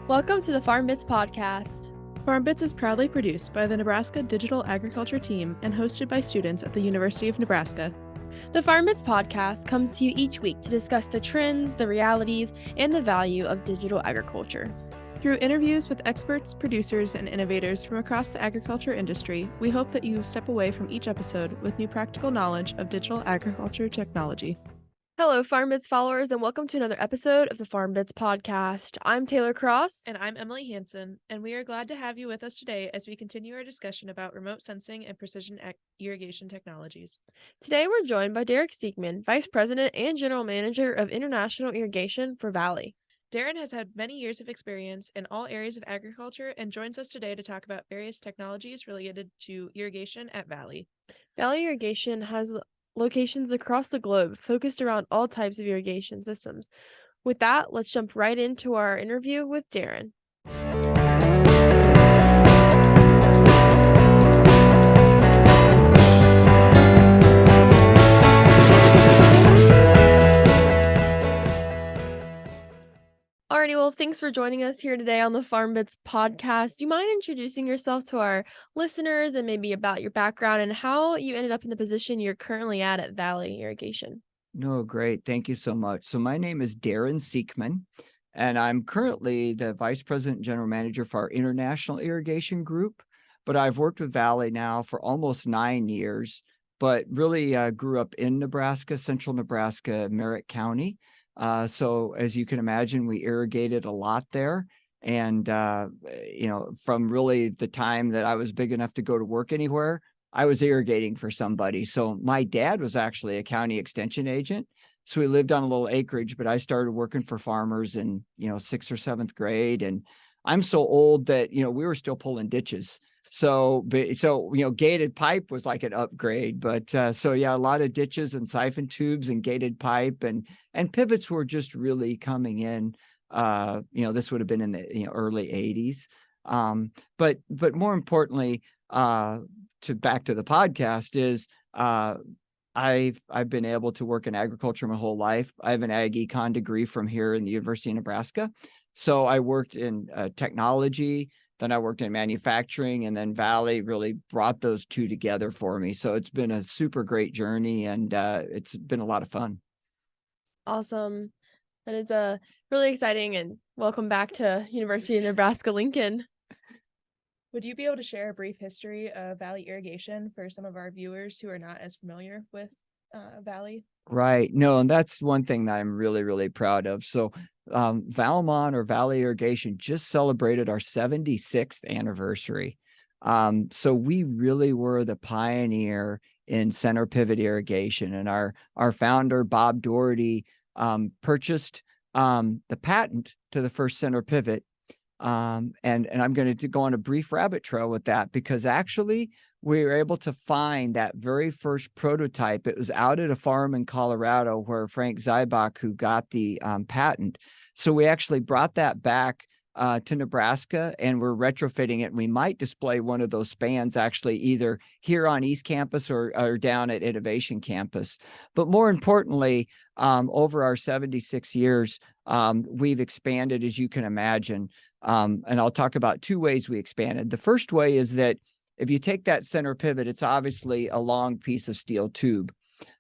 Welcome to the FarmBits podcast. FarmBits is proudly produced by the Nebraska Digital Agriculture Team and hosted by students at the University of Nebraska. The FarmBits podcast comes to you each week to discuss the trends, the realities, and the value of digital agriculture. Through interviews with experts, producers, and innovators from across the agriculture industry, we hope that you step away from each episode with new practical knowledge of digital agriculture technology. Hello, FarmBits followers, and welcome to another episode of the FarmBits podcast. I'm Taylor Cross. And I'm Emily Hanson, and we are glad to have you with us today as we continue our discussion about remote sensing and precision irrigation technologies. Today, we're joined by Darren Siekman, Vice President and General Manager of International Irrigation for Valley. Darren has had many years of experience in all areas of agriculture and joins us today to talk about various technologies related to irrigation at Valley. Valley Irrigation has locations across the globe focused around all types of irrigation systems. With that, let's jump right into our interview with Darren. Alrighty, well, thanks for joining us here today on the FarmBits podcast. Do you mind introducing yourself to our listeners and maybe about your background and how you ended up in the position you're currently at Valley Irrigation? No, great. Thank you so much. So my name is Darren Siekman, and I'm currently the Vice President and General Manager for our International Irrigation Group. But I've worked with Valley now for almost 9 years, but really grew up in Nebraska, central Nebraska, Merritt County. So as you can imagine, we irrigated a lot there. And, from really the time that I was big enough to go to work anywhere, I was irrigating for somebody. So my dad was actually a county extension agent. So we lived on a little acreage, but I started working for farmers in, 6th or 7th grade. And I'm so old that, we were still pulling ditches. So gated pipe was like an upgrade, but a lot of ditches and siphon tubes and gated pipe and pivots were just really coming in. This would have been in the early 80s. But more importantly, back to the podcast is I've been able to work in agriculture my whole life. I have an ag econ degree from here in the University of Nebraska. So I worked in technology. Then I worked in manufacturing, and then Valley really brought those two together for me. So it's been a super great journey, and it's been a lot of fun. Awesome. That is really exciting, and welcome back to University of Nebraska-Lincoln. Would you be able to share a brief history of Valley Irrigation for some of our viewers who are not as familiar with Valley? Right. No, and that's one thing that I'm really, really proud of. So Valmont or Valley Irrigation just celebrated our 76th anniversary. So we really were the pioneer in center pivot irrigation, and our founder, Bob Doherty, purchased the patent to the first center pivot. And I'm going to go on a brief rabbit trail with that, because actually we were able to find that very first prototype. It was out at a farm in Colorado where Frank Zybach, who got the patent. So we actually brought that back to Nebraska, and we're retrofitting it. We might display one of those spans actually either here on East Campus or down at Innovation Campus. But more importantly, over our 76 years, we've expanded, as you can imagine. And I'll talk about two ways we expanded. The first way is that if you take that center pivot, it's obviously a long piece of steel tube.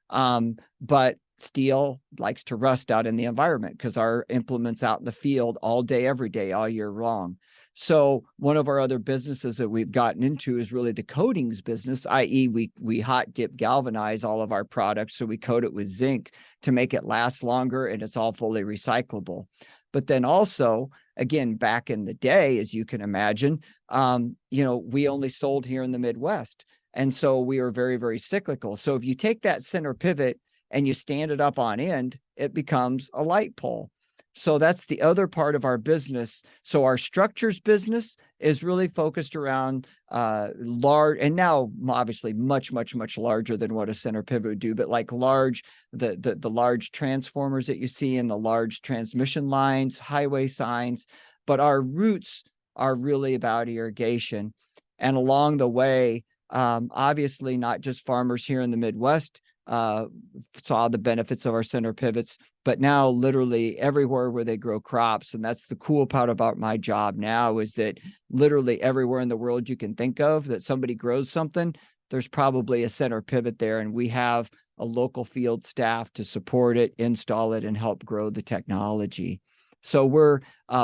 But steel likes to rust out in the environment because our implements out in the field all day, every day, all year long. So one of our other businesses that we've gotten into is really the coatings business, i.e. we hot dip galvanize all of our products. So we coat it with zinc to make it last longer, and it's all fully recyclable. But then also, again, back in the day, as you can imagine, we only sold here in the Midwest. And so we were very, very cyclical. So if you take that center pivot and you stand it up on end, it becomes a light pole. So that's the other part of our business. So our structures business is really focused around large, and now obviously much, much, much larger than what a center pivot would do, but like large, the large transformers that you see in the large transmission lines, highway signs. But our roots are really about irrigation. And along the way, obviously not just farmers here in the Midwest saw the benefits of our center pivots, but now literally everywhere where they grow crops. And that's the cool part about my job now, is that literally everywhere in the world you can think of that somebody grows something, there's probably a center pivot there. And we have a local field staff to support it, install it, and help grow the technology. So we're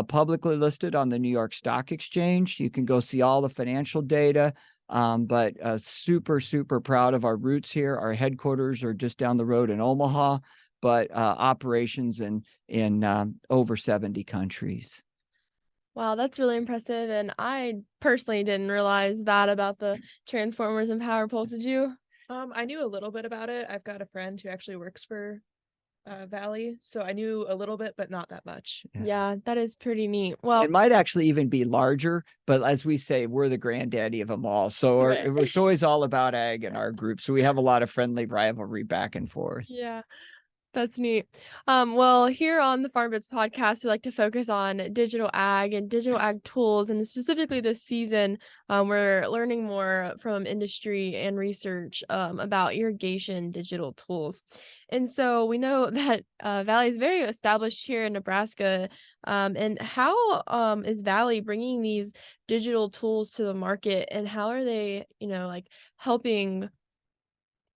publicly listed on the New York Stock Exchange. You can go see all the financial data. But super, super proud of our roots here. Our headquarters are just down the road in Omaha, but operations in over 70 countries. Wow, that's really impressive. And I personally didn't realize that about the transformers and power poles. Did you? I knew a little bit about it. I've got a friend who actually works for Valley, so I knew a little bit, but not that much. Yeah, that is pretty neat. Well, it might actually even be larger, but as we say, we're the granddaddy of them all. So it's always all about ag in our group. So we have a lot of friendly rivalry back and forth. Yeah. That's neat. Well, here on the FarmBits podcast, we like to focus on digital ag and digital ag tools. And specifically this season, we're learning more from industry and research about irrigation digital tools. And so we know that Valley is very established here in Nebraska. And how is Valley bringing these digital tools to the market, and how are they, like helping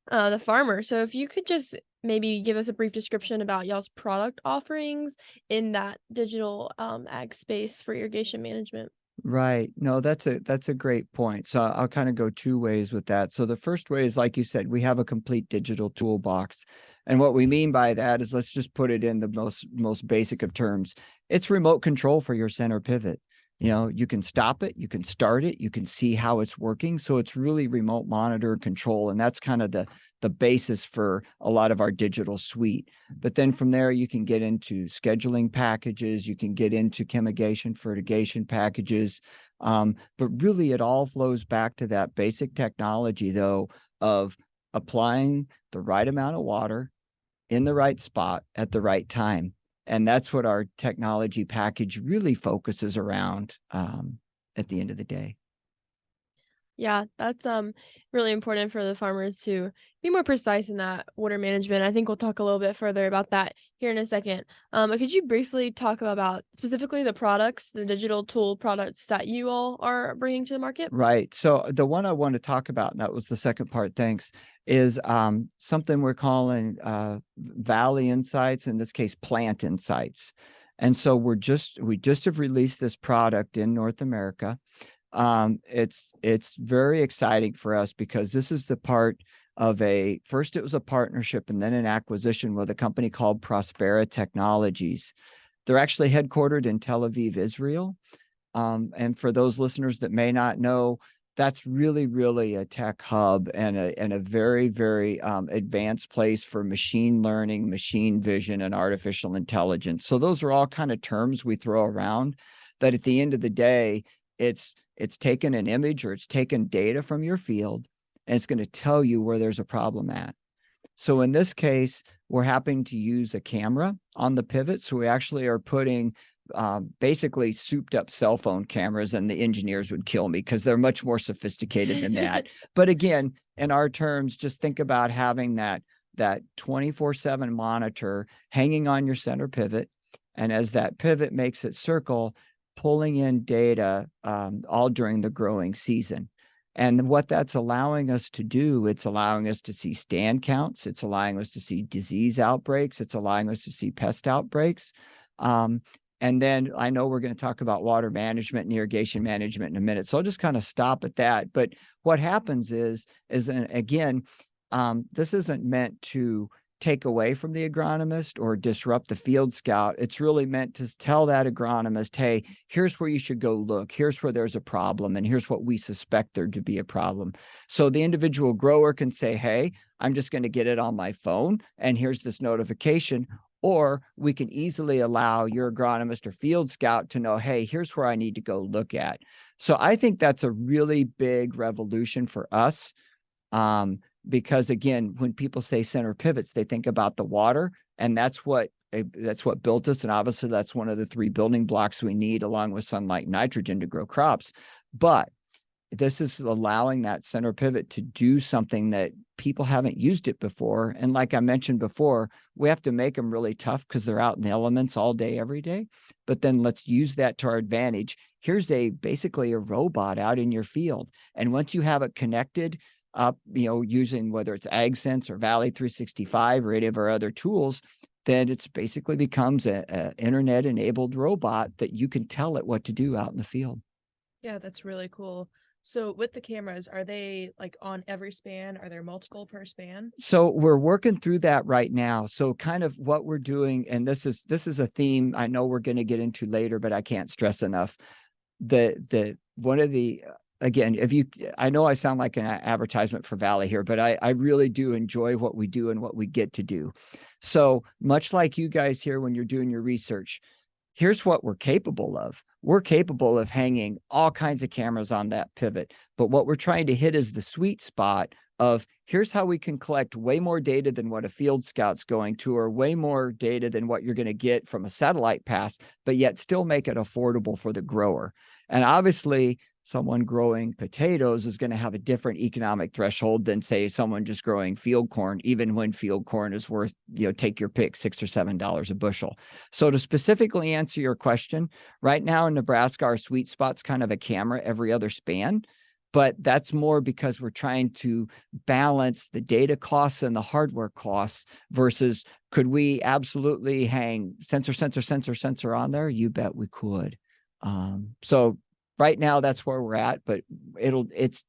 the farmer? So if you could just maybe give us a brief description about y'all's product offerings in that digital ag space for irrigation management. Right. No, that's a great point. So I'll kind of go two ways with that. So the first way is, like you said, we have a complete digital toolbox. And what we mean by that is, let's just put it in the most basic of terms. It's remote control for your center pivot. You can stop it, you can start it, you can see how it's working. So it's really remote monitor and control. And that's kind of the basis for a lot of our digital suite. But then from there, you can get into scheduling packages, you can get into chemigation, fertigation packages. But really, it all flows back to that basic technology, though, of applying the right amount of water in the right spot at the right time. And that's what our technology package really focuses around at the end of the day. Yeah, that's really important for the farmers to be more precise in that water management. I think we'll talk a little bit further about that here in a second. Could you briefly talk about specifically the products, the digital tool products that you all are bringing to the market? Right. So the one I want to talk about, and that was the second part, thanks, is something we're calling Valley Insights, in this case, Plant Insights. And so we just have released this product in North America. It's very exciting for us because this is the part of first it was a partnership and then an acquisition with a company called Prospera Technologies. They're actually headquartered in Tel Aviv, Israel. And for those listeners that may not know, that's really a tech hub and a very, very advanced place for machine learning, machine vision, and artificial intelligence. So those are all kind of terms we throw around that at the end of the day, it's taken an image or it's taken data from your field, and it's going to tell you where there's a problem at. So in this case, we're having to use a camera on the pivot. So we actually are putting basically souped up cell phone cameras, and the engineers would kill me because they're much more sophisticated than that. But again, in our terms, just think about having that 24/7 monitor hanging on your center pivot. And as that pivot makes its circle, pulling in data all during the growing season. And what that's allowing us to do, it's allowing us to see stand counts. It's allowing us to see disease outbreaks. It's allowing us to see pest outbreaks. And then I know we're going to talk about water management and irrigation management in a minute. So I'll just kind of stop at that. But what happens is again, this isn't meant to take away from the agronomist or disrupt the field scout. It's really meant to tell that agronomist, hey, here's where you should go look. Here's where there's a problem. And here's what we suspect there to be a problem. So the individual grower can say, hey, I'm just going to get it on my phone, and here's this notification. Or we can easily allow your agronomist or field scout to know, hey, here's where I need to go look at. So I think that's a really big revolution for us. Because again, when people say center pivots, they think about the water, and that's what built us. And obviously that's one of the 3 building blocks we need, along with sunlight and nitrogen, to grow crops. But this is allowing that center pivot to do something that people haven't used it before. And like I mentioned before, we have to make them really tough because they're out in the elements all day, every day. But then let's use that to our advantage. Here's basically a robot out in your field. And once you have it connected up, using whether it's AgSense or Valley 365 or any of our other tools, then it's basically becomes a internet enabled robot that you can tell it what to do out in the field. Yeah, that's really cool. So with the cameras, are they like on every span? Are there multiple per span? So we're working through that right now. So kind of what we're doing, and this is a theme I know we're going to get into later, but I can't stress enough. One of the, again, I know I sound like an advertisement for Valley here, but I really do enjoy what we do and what we get to do. So much like you guys here when you're doing your research, here's what we're capable of. We're capable of hanging all kinds of cameras on that pivot. But what we're trying to hit is the sweet spot of here's how we can collect way more data than what a field scout's going to, or way more data than what you're going to get from a satellite pass, but yet still make it affordable for the grower. And obviously, someone growing potatoes is going to have a different economic threshold than, say, someone just growing field corn, even when field corn is worth, take your pick, $6 or $7 a bushel. So to specifically answer your question, right now in Nebraska, our sweet spot's kind of a camera every other span, but that's more because we're trying to balance the data costs and the hardware costs versus could we absolutely hang sensor on there? You bet we could. So right now, that's where we're at, but it's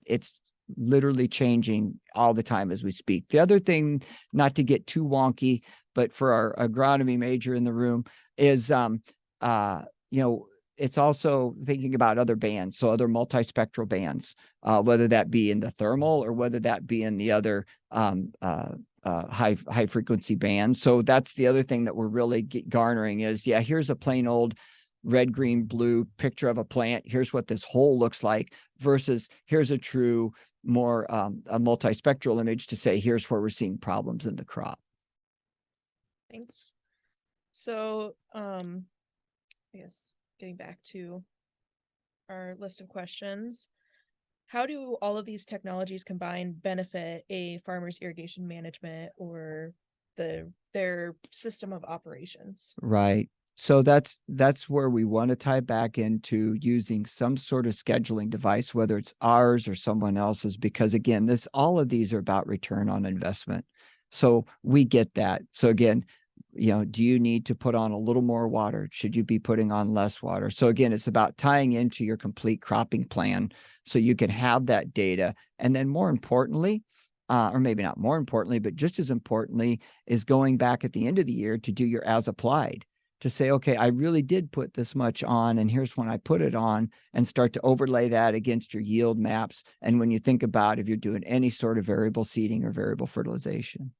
literally changing all the time as we speak. The other thing, not to get too wonky, but for our agronomy major in the room is, it's also thinking about other bands, so other multispectral bands, whether that be in the thermal or whether that be in the other high frequency bands. So that's the other thing that we're really garnering is, here's a plain old red, green, blue picture of a plant. Here's what this hole looks like versus here's a true more a multispectral image to say, here's where we're seeing problems in the crop. Thanks. So, I guess getting back to our list of questions, how do all of these technologies combined benefit a farmer's irrigation management or their system of operations? Right. So that's where we want to tie back into using some sort of scheduling device, whether it's ours or someone else's, because again, all of these are about return on investment. So we get that. So again, do you need to put on a little more water? Should you be putting on less water? So again, it's about tying into your complete cropping plan so you can have that data. And then more importantly, or maybe not more importantly, but just as importantly, is going back at the end of the year to do your as applied, to say, okay, I really did put this much on, and here's when I put it on, and start to overlay that against your yield maps. And when you think about if you're doing any sort of variable seeding or variable fertilization.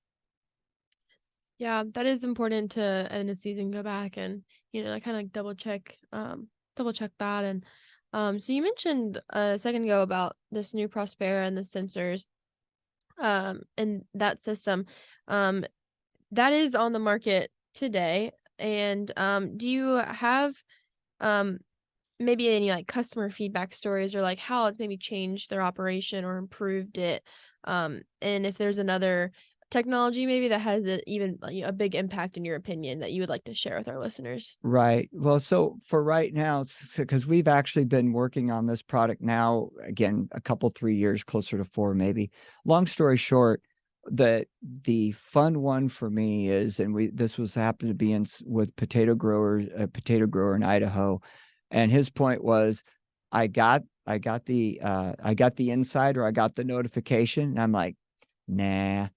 Yeah, that is important to end the season, go back and, I kind of like double check that. And so you mentioned a second ago about this new Prospera and the sensors and that system. That is on the market today. And do you have maybe any like customer feedback stories or like how it's maybe changed their operation or improved it? And if there's another technology maybe that has even a big impact in your opinion that you would like to share with our listeners? Right. Well, so for right now, because we've actually been working on this product now, again, a couple, 3 years, closer to 4, maybe. Long story short, the fun one for me is, and this was happened to be with a potato grower in Idaho, and his point was, I got the insight, or I got the notification, and I'm like, nah.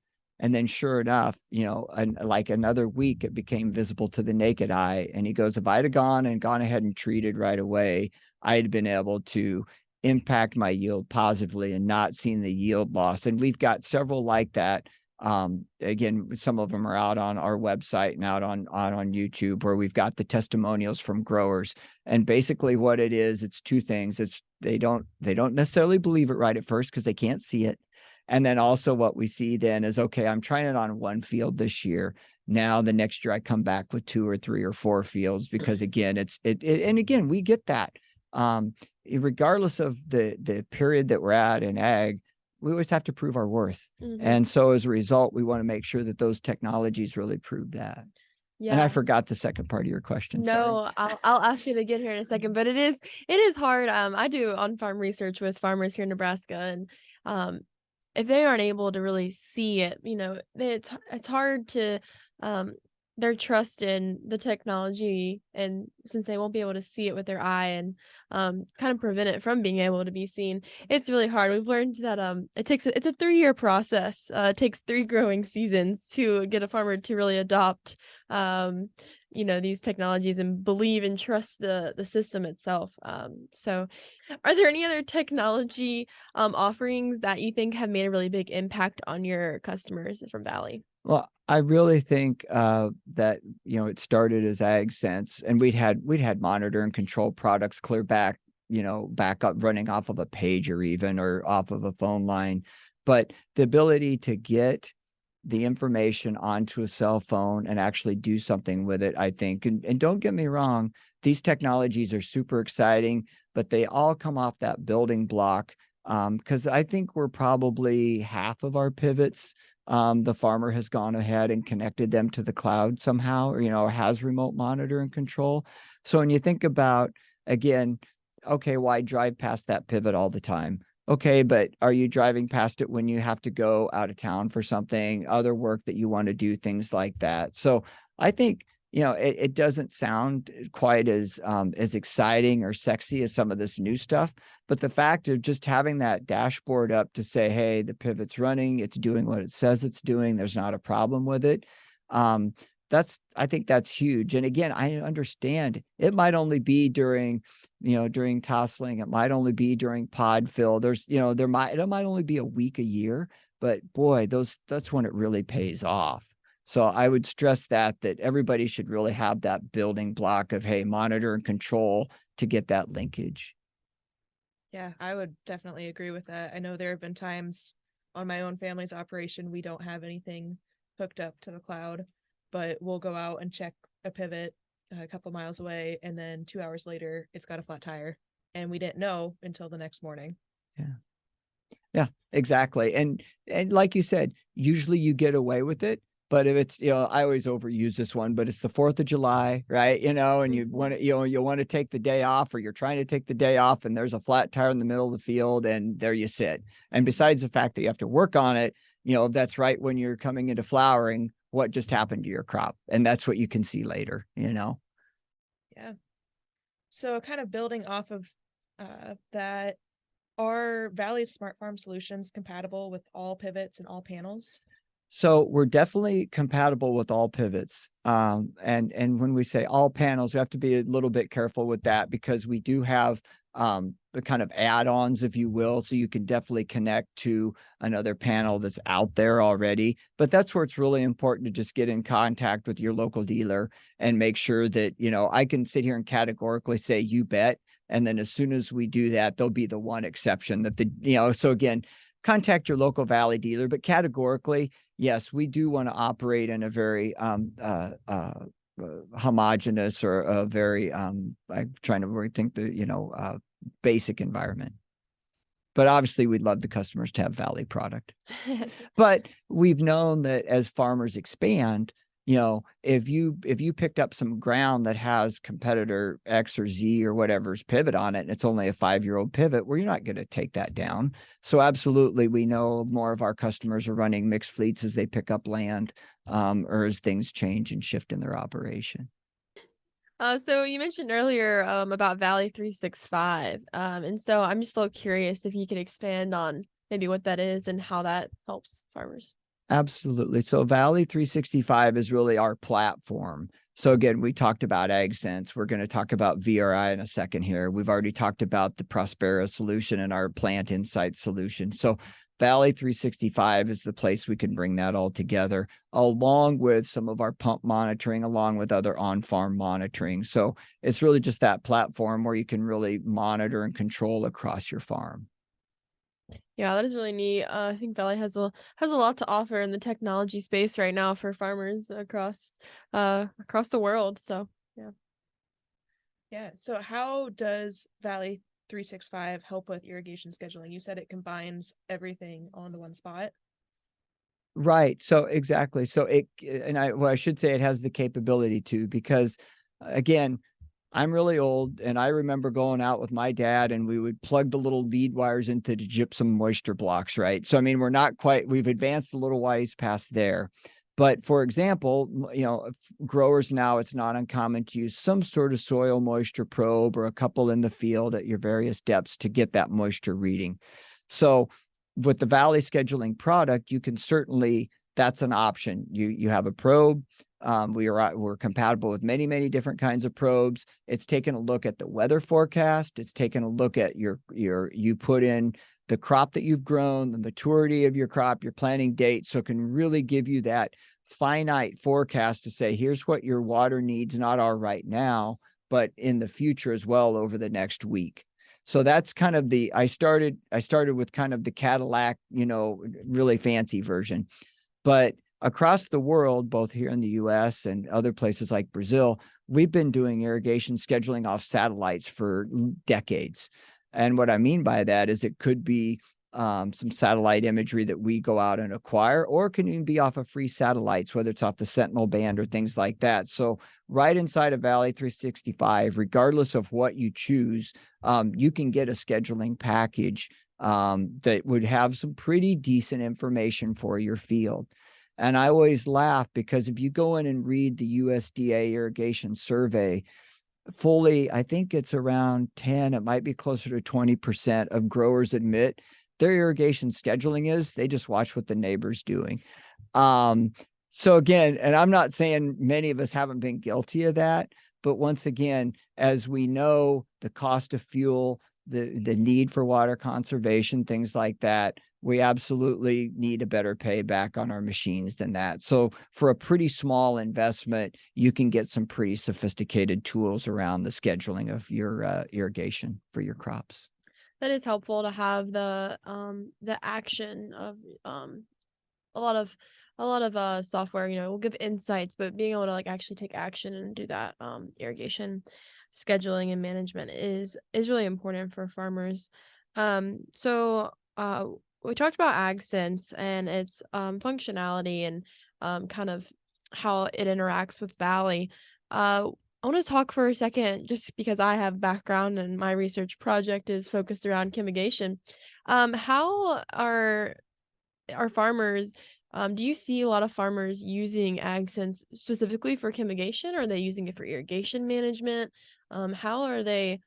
And then sure enough, like another week, it became visible to the naked eye. And he goes, if I'd have gone ahead and treated right away, I'd been able to impact my yield positively and not seen the yield loss. And we've got several like that. Again, some of them are out on our website and out on YouTube, where we've got the testimonials from growers. And basically what it is, it's two things. They don't necessarily believe it right at first because they can't see it. And then also what we see then is, okay, I'm trying it on one field this year. Now the next year I come back with 2 or 3 or 4 fields, because again, and again, we get that. regardless of the period that we're at in ag, we always have to prove our worth. Mm-hmm. And so as a result, we want to make sure that those technologies really prove that. Yeah. And I forgot the second part of your question. No, I'll ask you again here in a second, but it is hard. I do on-farm research with farmers here in Nebraska, and if they aren't able to really see it, it's hard to their trust in the technology, and since they won't be able to see it with their eye and kind of prevent it from being able to be seen, it's really hard. We've learned that it's a 3-year process. It takes 3 growing seasons to get a farmer to really adopt these technologies and believe and trust the system itself. So are there any other technology offerings that you think have made a really big impact on your customers from Valley? Well, I really think that it started as Ag Sense, and we'd had monitor and control products clear back, back up running off of a pager even or off of a phone line. But the ability to get the information onto a cell phone and actually do something with it, I think, and don't get me wrong, these technologies are super exciting, but they all come off that building block. Because I think we're probably half of our pivots. The farmer has gone ahead and connected them to the cloud somehow, or has remote monitor and control. So when you think about, again, okay, why drive past that pivot all the time? Okay, but are you driving past it when you have to go out of town for something, other work that you want to do, things like that? So I think, it doesn't sound quite as exciting or sexy as some of this new stuff, but the fact of just having that dashboard up to say, hey, the pivot's running, it's doing what it says it's doing, there's not a problem with it. I think that's huge. And again, I understand it might only be during tossling, it might only be during pod fill. It might only be a week a year, but boy, that's when it really pays off. So I would stress that everybody should really have that building block of, hey, monitor and control to get that linkage. Yeah, I would definitely agree with that. I know there have been times on my own family's operation, we don't have anything hooked up to the cloud, but we'll go out and check a pivot a couple miles away, and then 2 hours later, it's got a flat tire, and we didn't know until the next morning. Yeah, exactly. And like you said, usually you get away with it. But if it's, I always overuse this one, but it's the 4th of July, right? And you want to, you want to take the day off, or you're trying to take the day off, and there's a flat tire in the middle of the field, and there you sit. And besides the fact that you have to work on it, that's right when you're coming into flowering, what just happened to your crop? And that's what you can see later, Yeah. So kind of building off of that, are Valley's Smart Farm solutions compatible with all pivots and all panels? So we're definitely compatible with all pivots. And when we say all panels, we have to be a little bit careful with that, because we do have the kind of add-ons, if you will. So you can definitely connect to another panel that's out there already. But that's where it's really important to just get in contact with your local dealer and make sure that, I can sit here and categorically say, you bet. And then as soon as we do that, there'll be the one exception that so again, contact your local Valley dealer, but categorically, yes, we do want to operate in a very homogeneous or a very I'm trying to rethink the basic environment. But obviously, we'd love the customers to have Valley product. But we've known that as farmers expand, if you picked up some ground that has competitor X or Z or whatever's pivot on it, and it's only a 5-year-old pivot, well, you're not going to take that down. So absolutely, we know more of our customers are running mixed fleets as they pick up land, or as things change and shift in their operation. So you mentioned earlier about Valley 365, and so I'm just a little curious if you could expand on maybe what that is and how that helps farmers. Absolutely. So Valley 365 is really our platform. So again, we talked about AgSense. We're going to talk about VRI in a second here. We've already talked about the Prospera solution and our Plant Insight solution. So Valley 365 is the place we can bring that all together, along with some of our pump monitoring, along with other on-farm monitoring. So it's really just that platform where you can really monitor and control across your farm. Yeah, that is really neat. I think Valley has a lot to offer in the technology space right now for farmers across the world. So yeah. Yeah. So how does Valley 365 help with irrigation scheduling? You said it combines everything all into one spot. Right. So exactly. So I should say it has the capability to, because again, I'm really old, and I remember going out with my dad and we would plug the little lead wires into the gypsum moisture blocks, right? So, I mean, we've advanced a little ways past there. But for example, growers now, it's not uncommon to use some sort of soil moisture probe or a couple in the field at your various depths to get that moisture reading. So with the Valley scheduling product, you can certainly, that's an option. You have a probe. We're compatible with many different kinds of probes. It's taken a look at the weather forecast. It's taken a look at you put in the crop that you've grown, the maturity of your crop, your planting date. So it can really give you that finite forecast to say, here's what your water needs not are right now, but in the future as well over the next week. So that's kind of I started with kind of the Cadillac, really fancy version. But across the world, both here in the US and other places like Brazil, we've been doing irrigation scheduling off satellites for decades. And what I mean by that is it could be some satellite imagery that we go out and acquire, or it can even be off of free satellites, whether it's off the Sentinel band or things like that. So right inside of Valley 365, regardless of what you choose, you can get a scheduling package that would have some pretty decent information for your field. And I always laugh because if you go in and read the USDA irrigation survey, fully, I think it's around 10, it might be closer to 20% of growers admit their irrigation scheduling is they just watch what the neighbor's doing. So again, and I'm not saying many of us haven't been guilty of that, but once again, as we know, the cost of fuel, the need for water conservation, things like that, we absolutely need a better payback on our machines than that. So for a pretty small investment, you can get some pretty sophisticated tools around the scheduling of your irrigation for your crops. That is helpful to have the action of a lot of software, will give insights, but being able to like actually take action and do that irrigation scheduling and management is really important for farmers. So we talked about AgSense and its functionality and kind of how it interacts with Valley. I want to talk for a second, just because I have background and my research project is focused around chemigation. How are farmers? Do you see a lot of farmers using AgSense specifically for chemigation, or are they using it for irrigation management? How are they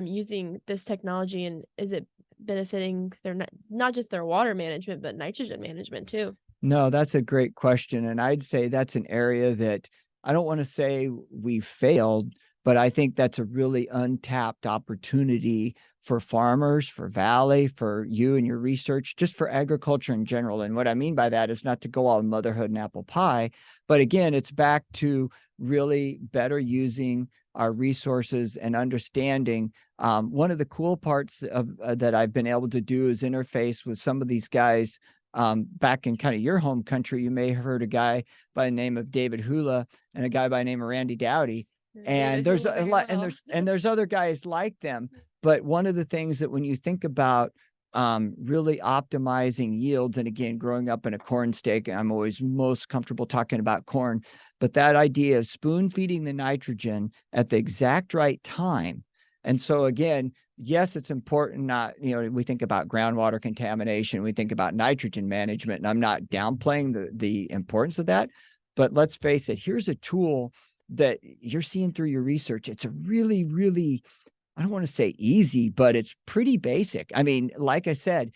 using this technology, and is it benefiting their not just their water management, but nitrogen management too? No, that's a great question. And I'd say that's an area that I don't want to say we failed, but I think that's a really untapped opportunity for farmers, for Valley, for you and your research, just for agriculture in general. And what I mean by that is not to go all motherhood and apple pie, but again, it's back to really better using our resources and understanding. One of the cool parts of that I've been able to do is interface with some of these guys back in kind of your home country. You may have heard a guy by the name of David Hula and a guy by the name of Randy Dowdy. And there's a lot, and there's other guys like them. But one of the things that when you think about really optimizing yields, and again, growing up in a corn state, I'm always most comfortable talking about corn, but that idea of spoon feeding the nitrogen at the exact right time. And so again, yes, it's important. Not, we think about groundwater contamination, we think about nitrogen management, and I'm not downplaying the importance of that, but let's face it, here's a tool that you're seeing through your research. It's a really, really, I don't want to say easy, but it's pretty basic. I mean, like I said,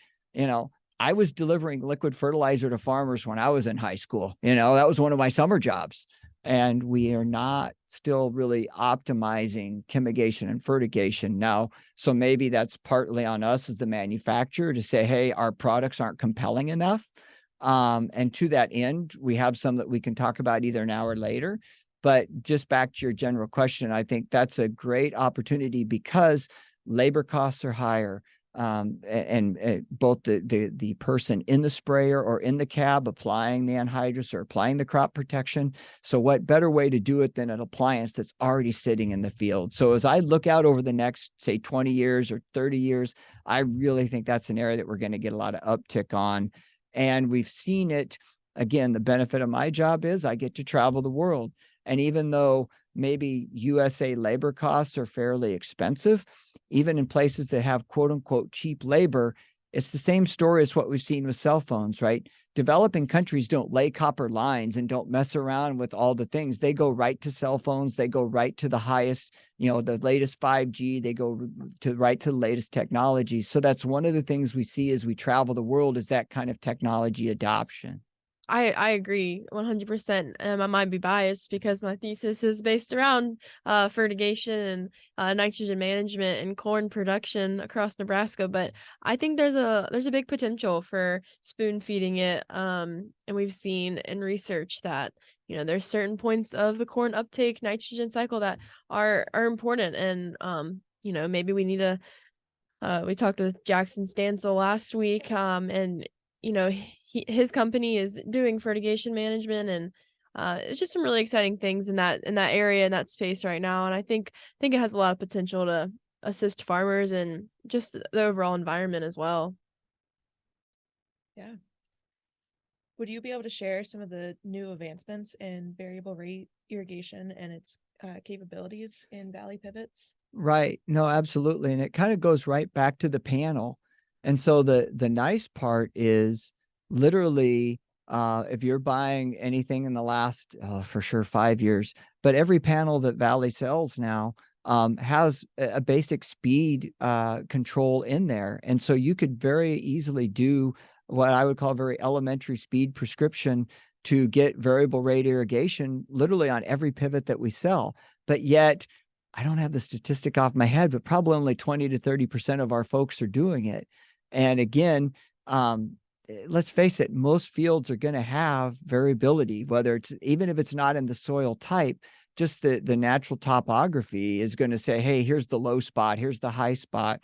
I was delivering liquid fertilizer to farmers when I was in high school. That was one of my summer jobs. And we are not still really optimizing chemigation and fertigation now. So maybe that's partly on us as the manufacturer to say, hey, our products aren't compelling enough. And to that end, we have some that we can talk about either now or later. But just back to your general question, I think that's a great opportunity because labor costs are higher. and both the person in the sprayer or in the cab applying the anhydrous or applying the crop protection. So what better way to do it than an appliance that's already sitting in the field? So as I look out over the next, say, 20 years or 30 years, I really think that's an area that we're going to get a lot of uptick on. And we've seen it. Again, the benefit of my job is I get to travel the world. And even though maybe USA labor costs are fairly expensive, even in places that have quote unquote cheap labor, it's the same story as what we've seen with cell phones, right? Developing countries don't lay copper lines and don't mess around with all the things. They go right to cell phones. They go right to the highest, the latest 5G. They go right to the latest technology. So that's one of the things we see as we travel the world, is that kind of technology adoption. I agree 100%. I might be biased because my thesis is based around fertigation and nitrogen management and corn production across Nebraska. But I think there's a big potential for spoon feeding it. And we've seen in research that there's certain points of the corn uptake nitrogen cycle that are important. And maybe we need to. We talked with Jackson Stansel last week, and his company is doing fertigation management, and it's just some really exciting things in that area, in that space right now. And I think it has a lot of potential to assist farmers and just the overall environment as well. Yeah. Would you be able to share some of the new advancements in variable rate irrigation and its capabilities in Valley pivots? Right. No, absolutely. And it kind of goes right back to the panel. And so the nice part is literally, if you're buying anything in the last, for sure, 5 years, but every panel that Valley sells now has a basic speed control in there. And so you could very easily do what I would call very elementary speed prescription to get variable rate irrigation literally on every pivot that we sell. But yet, I don't have the statistic off my head, but probably only 20 to 30% of our folks are doing it. And again, let's face it, most fields are going to have variability, whether it's, even if it's not in the soil type, just the natural topography is going to say, hey, here's the low spot, here's the high spot.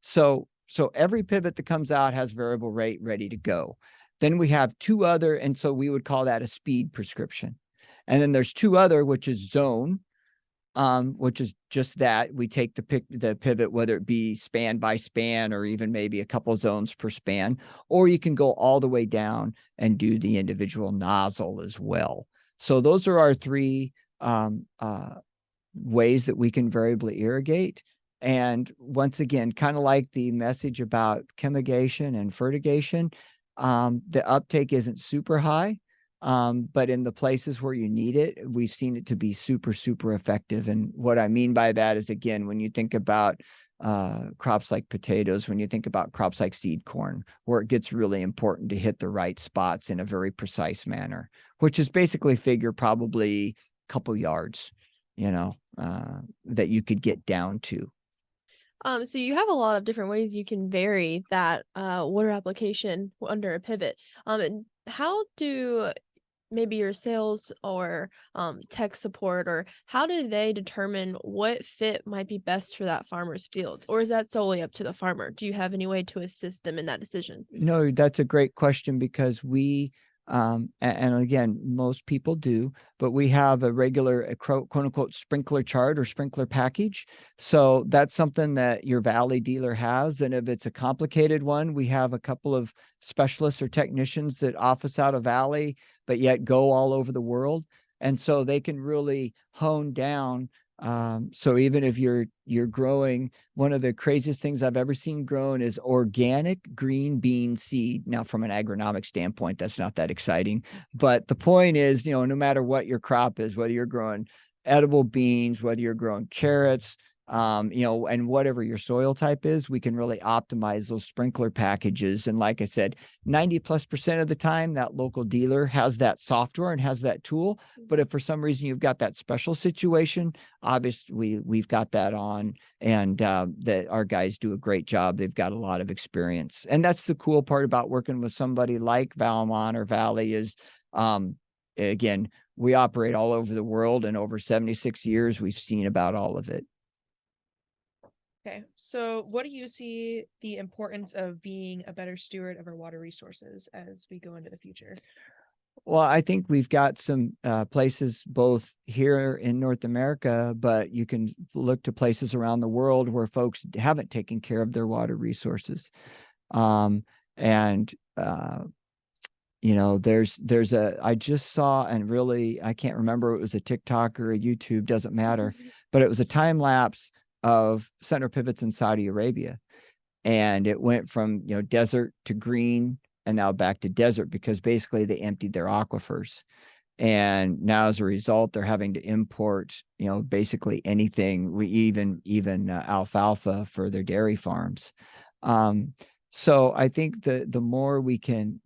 So every pivot that comes out has variable rate ready to go. Then we have two other, and so we would call that a speed prescription. And then there's two other, which is zone, which is just that we take the pivot, whether it be span by span or even maybe a couple zones per span, or you can go all the way down and do the individual nozzle as well. So those are our three ways that we can variably irrigate. And once again, kind of like the message about chemigation and fertigation, the uptake isn't super high. But in the places where you need it, we've seen it to be super, super effective. And what I mean by that is, again, when you think about crops like potatoes, when you think about crops like seed corn, where it gets really important to hit the right spots in a very precise manner, which is basically figure probably a couple yards, that you could get down to. So you have a lot of different ways you can vary that water application under a pivot. And how do maybe your sales or tech support, or how do they determine what fit might be best for that farmer's field? Or is that solely up to the farmer? Do you have any way to assist them in that decision? No, that's a great question, because we, and again, most people do, but we have a regular quote unquote sprinkler chart or sprinkler package. So that's something that your Valley dealer has. And if it's a complicated one, we have a couple of specialists or technicians that office out of Valley, but yet go all over the world. And so they can really hone down. So even if you're growing, one of the craziest things I've ever seen grown is organic green bean seed. Now, from an agronomic standpoint, that's not that exciting, but the point is, no matter what your crop is, whether you're growing edible beans, whether you're growing carrots, and whatever your soil type is, we can really optimize those sprinkler packages. And like I said, 90+% of the time, that local dealer has that software and has that tool. But if for some reason you've got that special situation, obviously we've got that on, and that our guys do a great job. They've got a lot of experience. And that's the cool part about working with somebody like Valmont or Valley is, again, we operate all over the world, and over 76 years, we've seen about all of it. Okay, so what do you see the importance of being a better steward of our water resources as we go into the future? Well, I think we've got some places both here in North America, but you can look to places around the world where folks haven't taken care of their water resources. Um, and you know, there's I just saw, and really I can't remember, it was a TikTok or a YouTube, doesn't matter, but it was a time lapse of center pivots in Saudi Arabia, and it went from, you know, desert to green and now back to desert because basically they emptied their aquifers. And now as a result, they're having to import, you know, basically anything, we even alfalfa for their dairy farms. um, so I think the more we can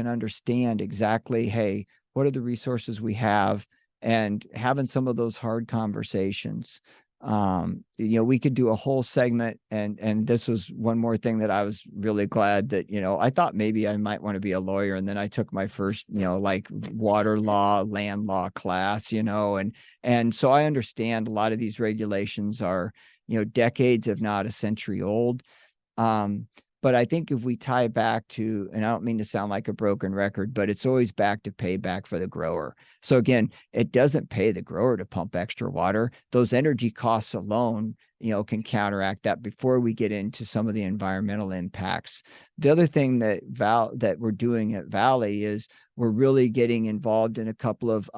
understand exactly, hey, what are the resources we have, and having some of those hard conversations. You know, we could do a whole segment, and this was one more thing that I was really glad that, you know, I thought maybe I might want to be a lawyer, and then I took my first, you know, like water law, land law class, you know, and so I understand a lot of these regulations are, you know, decades if not a century old. um, but I think if we tie back to, and I don't mean to sound like a broken record, but it's always back to payback for the grower. So again, it doesn't pay the grower to pump extra water. Those energy costs alone, you know, can counteract that before we get into some of the environmental impacts. The other thing that we're doing at Valley is we're really getting involved in a couple of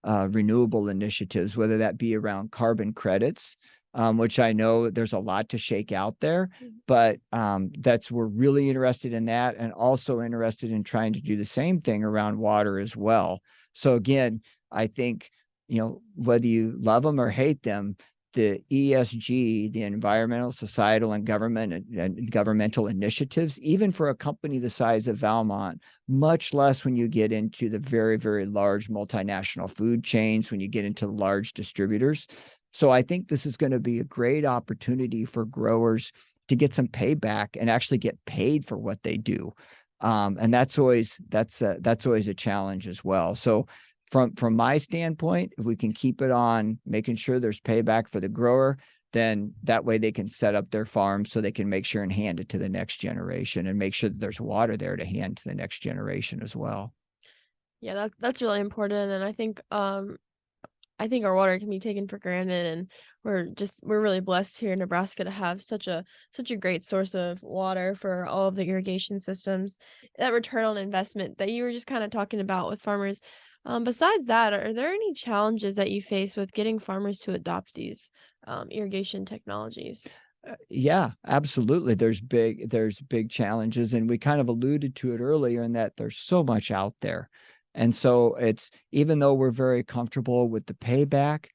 renewable initiatives, whether that be around carbon credits, which I know there's a lot to shake out there, but we're really interested in that, and also interested in trying to do the same thing around water as well. So again, I think, you know, whether you love them or hate them, the ESG, the environmental, societal, and governmental initiatives, even for a company the size of Valmont, much less when you get into the very, very large multinational food chains, when you get into large distributors. So I think this is going to be a great opportunity for growers to get some payback and actually get paid for what they do. And that's always a challenge as well. So from my standpoint, if we can keep it on making sure there's payback for the grower, then that way they can set up their farm so they can make sure and hand it to the next generation, and make sure that there's water there to hand to the next generation as well. Yeah, that's really important, and I think our water can be taken for granted, and we're really blessed here in Nebraska to have such a great source of water for all of the irrigation systems. That return on investment that you were just kind of talking about with farmers. Besides that, are there any challenges that you face with getting farmers to adopt these irrigation technologies? Yeah, absolutely. There's big challenges, and we kind of alluded to it earlier in that there's so much out there. And so it's, even though we're very comfortable with the payback,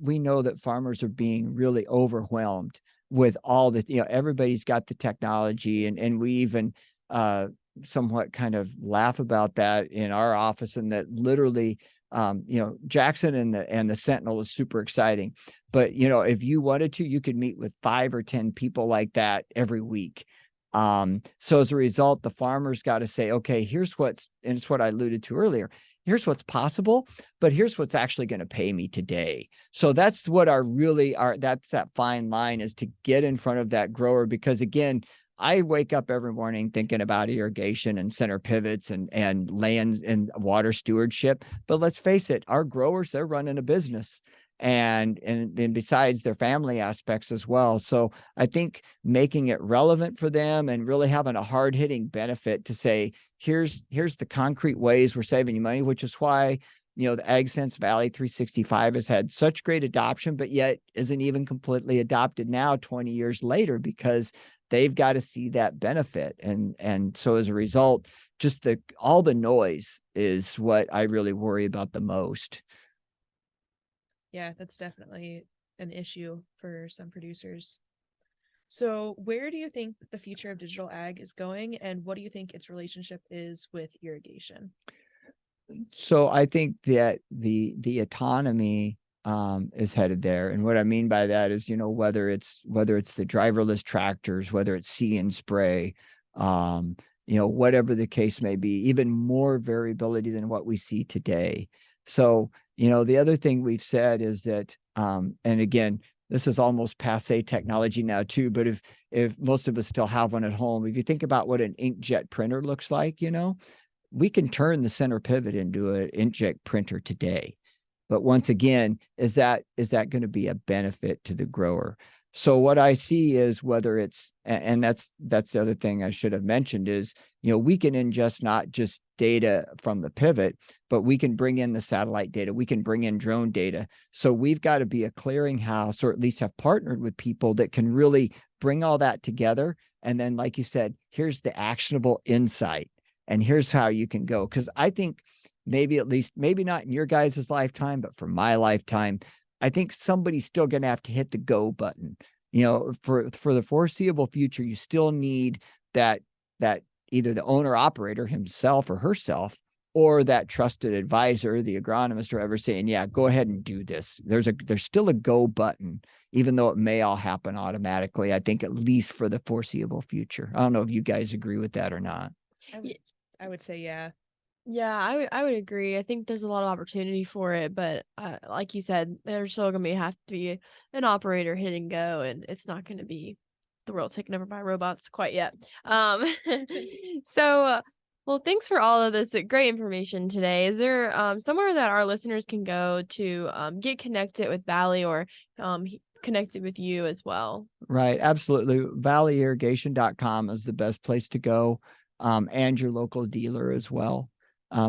we know that farmers are being really overwhelmed with all the, you know, everybody's got the technology, and we even somewhat kind of laugh about that in our office, and that literally, you know, Jackson and the Sentinel is super exciting. But, you know, if you wanted to, you could meet with 5 or 10 people like that every week. So as a result, the farmer's got to say, okay, and it's what I alluded to earlier. Here's what's possible, but here's what's actually going to pay me today. So that's what that's that fine line, is to get in front of that grower, because again, I wake up every morning thinking about irrigation and center pivots and lands and water stewardship. But let's face it, our growers, they're running a business, and besides their family aspects as well. So I think making it relevant for them and really having a hard-hitting benefit to say, here's the concrete ways we're saving you money, which is why, you know, the AgSense Valley 365 has had such great adoption, but yet isn't even completely adopted now 20 years later, because they've got to see that benefit. And so as a result, just all the noise is what I really worry about the most. Yeah, that's definitely an issue for some producers. So, where do you think the future of digital ag is going, and what do you think its relationship is with irrigation? So I think that the autonomy is headed there, and what I mean by that is, you know, whether it's the driverless tractors, whether it's see and spray, you know, whatever the case may be, even more variability than what we see today. So, you know, the other thing we've said is that, and again, this is almost passe technology now too, but if most of us still have one at home, if you think about what an inkjet printer looks like, we can turn the center pivot into an inkjet printer today. But once again, is that going to be a benefit to the grower? So what I see is whether it's, and that's the other thing I should have mentioned is, we can ingest not just data from the pivot, but we can bring in the satellite data. We can bring in drone data. So we've got to be a clearinghouse, or at least have partnered with people that can really bring all that together. And then, like you said, here's the actionable insight, and here's how you can go. Because I think maybe not in your guys' lifetime, but for my lifetime, I think somebody's still going to have to hit the go button. For the foreseeable future, you still need that either the owner operator himself or herself, or that trusted advisor, the agronomist or whoever, saying, yeah, go ahead and do this. There's still a go button, even though it may all happen automatically, I think, at least for the foreseeable future. I don't know if you guys agree with that or not. I would say, yeah. Yeah, I would agree. I think there's a lot of opportunity for it, but like you said, there's still gonna have to be an operator hitting go, and it's not gonna be the world taken over by robots quite yet. So, well, thanks for all of this great information today. Is there somewhere that our listeners can go to get connected with Valley, or connected with you as well? Right, absolutely. ValleyIrrigation.com is the best place to go, and your local dealer as well.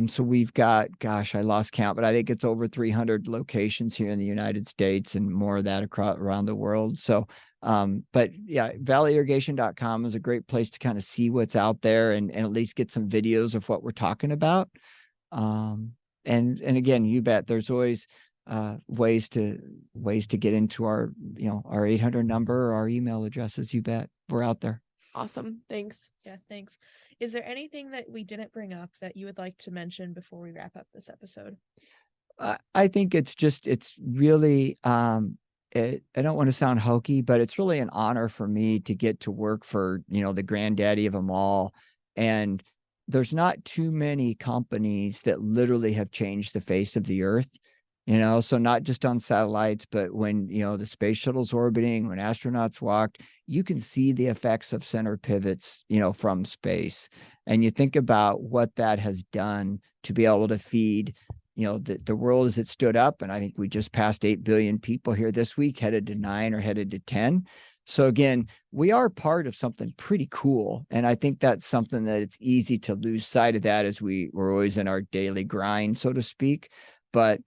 So we've got, gosh, I lost count, but I think it's over 300 locations here in the United States, and more of that around the world. So, but yeah, ValleyIrrigation.com is a great place to kind of see what's out there, and at least get some videos of what we're talking about. And again, you bet there's always ways to get into our, our 800 number, our email addresses. You bet we're out there. Awesome. Thanks. Yeah, thanks. Is there anything that we didn't bring up that you would like to mention before we wrap up this episode? I think it's really, I don't want to sound hokey, but it's really an honor for me to get to work for, the granddaddy of them all. And there's not too many companies that literally have changed the face of the earth. So not just on satellites, but when, the space shuttle's orbiting, when astronauts walked, you can see the effects of center pivots, from space. And you think about what that has done to be able to feed, the world as it stood up. And I think we just passed 8 billion people here this week, headed to 9 or headed to 10. So again, we are part of something pretty cool. And I think that's something that it's easy to lose sight of that as we're always in our daily grind, so to speak. But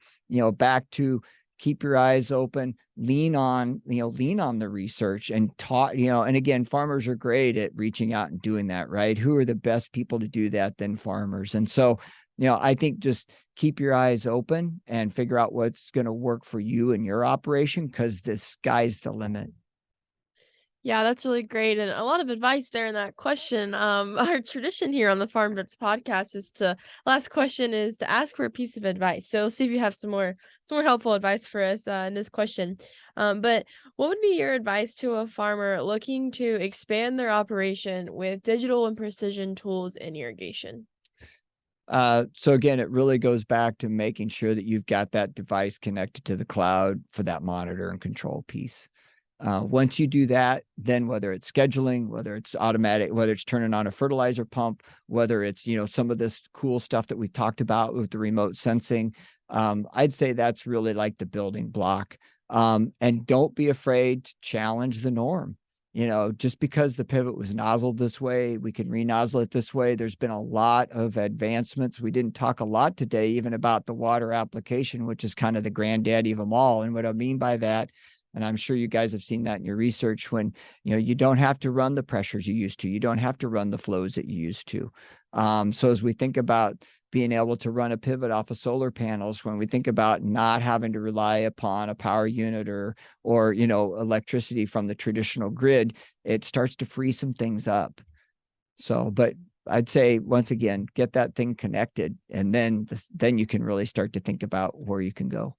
back to keep your eyes open, lean on the research, and talk, and again, farmers are great at reaching out and doing that, right? Who are the best people to do that than farmers? And so, I think just keep your eyes open and figure out what's going to work for you and your operation, because the sky's the limit. Yeah, that's really great, and a lot of advice there in that question. Our tradition here on the FarmBits podcast is last question is to ask for a piece of advice. So we'll see if you have some more helpful advice for us in this question. But what would be your advice to a farmer looking to expand their operation with digital and precision tools in irrigation? So again, it really goes back to making sure that you've got that device connected to the cloud for that monitor and control piece. Once you do that, then whether it's scheduling, whether it's automatic, whether it's turning on a fertilizer pump, whether it's, some of this cool stuff that we've talked about with the remote sensing, I'd say that's really like the building block. And don't be afraid to challenge the norm. Just because the pivot was nozzled this way, we can re-nozzle it this way. There's been a lot of advancements. We didn't talk a lot today even about the water application, which is kind of the granddaddy of them all. And what I mean by that, and I'm sure you guys have seen that in your research, when, you don't have to run the pressures you used to. You don't have to run the flows that you used to. So as we think about being able to run a pivot off of solar panels, when we think about not having to rely upon a power unit or electricity from the traditional grid, it starts to free some things up. So, but I'd say, once again, get that thing connected, and then you can really start to think about where you can go.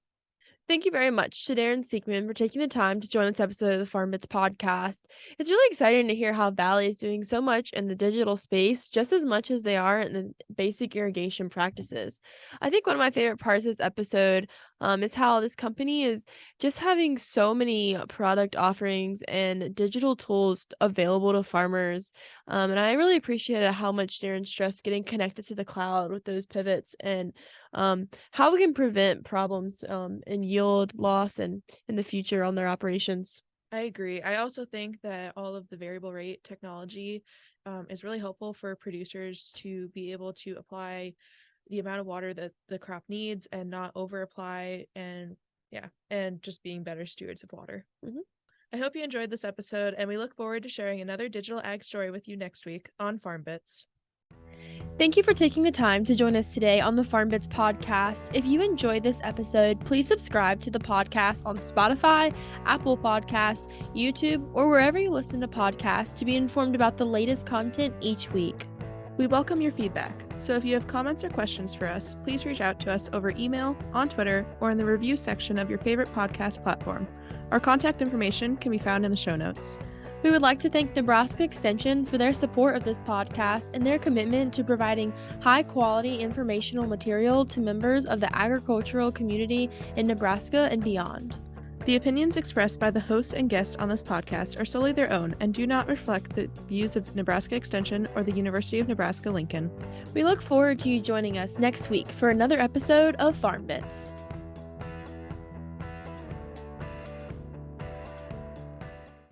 Thank you very much to Darren Siekman for taking the time to join this episode of the FarmBits podcast. It's really exciting to hear how Valley is doing so much in the digital space, just as much as they are in the basic irrigation practices. I think one of my favorite parts of this episode is how this company is just having so many product offerings and digital tools available to farmers. And I really appreciated how much Darren stressed getting connected to the cloud with those pivots and how we can prevent problems in yield loss and in the future on their operations. I agree. I also think that all of the variable rate technology is really helpful for producers to be able to apply the amount of water that the crop needs and not over apply, and just being better stewards of water. Mhm. I hope you enjoyed this episode, and we look forward to sharing another digital ag story with you next week on FarmBits. Thank you for taking the time to join us today on the FarmBits podcast. If you enjoyed this episode, please subscribe to the podcast on Spotify, Apple Podcasts, YouTube, or wherever you listen to podcasts to be informed about the latest content each week. We welcome your feedback, so if you have comments or questions for us, please reach out to us over email, on Twitter, or in the review section of your favorite podcast platform. Our contact information can be found in the show notes. We would like to thank Nebraska Extension for their support of this podcast and their commitment to providing high-quality informational material to members of the agricultural community in Nebraska and beyond. The opinions expressed by the hosts and guests on this podcast are solely their own and do not reflect the views of Nebraska Extension or the University of Nebraska Lincoln. We look forward to you joining us next week for another episode of FarmBits.